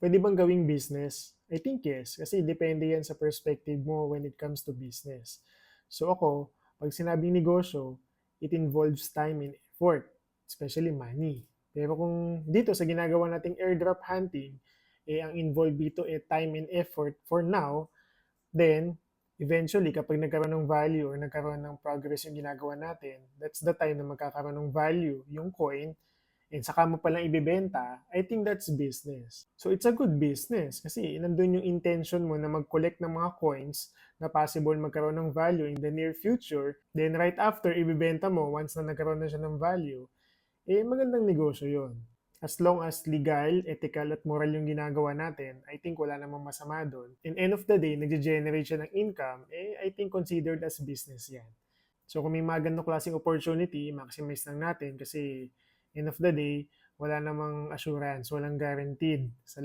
Puwede bang gawing business? I think yes, kasi depende yan sa perspective mo when it comes to business. So ako, 'pag sinabing negosyo, it involves time and effort, especially money. Pero kung dito sa ginagawa nating airdrop hunting, ang involved dito, time and effort for now, then eventually kapag nagkaroon ng value or nagkaroon ng progress yung ginagawa natin, that's the time na magkakaroon ng value yung coin and saka mo palang ibebenta, I think that's business. So it's a good business kasi nandun yung intention mo na mag-collect ng mga coins na possible magkaroon ng value in the near future. Then right after, ibebenta mo once na nagkaroon na siya ng value, magandang negosyo yon. As long as legal, ethical at moral yung ginagawa natin, I think wala namang masama doon. In end of the day, nag-generate siya ng income, I think considered as business yan. So kung may mga ganong klaseng opportunity, maximize lang natin kasi end of the day, wala namang assurance, walang guaranteed sa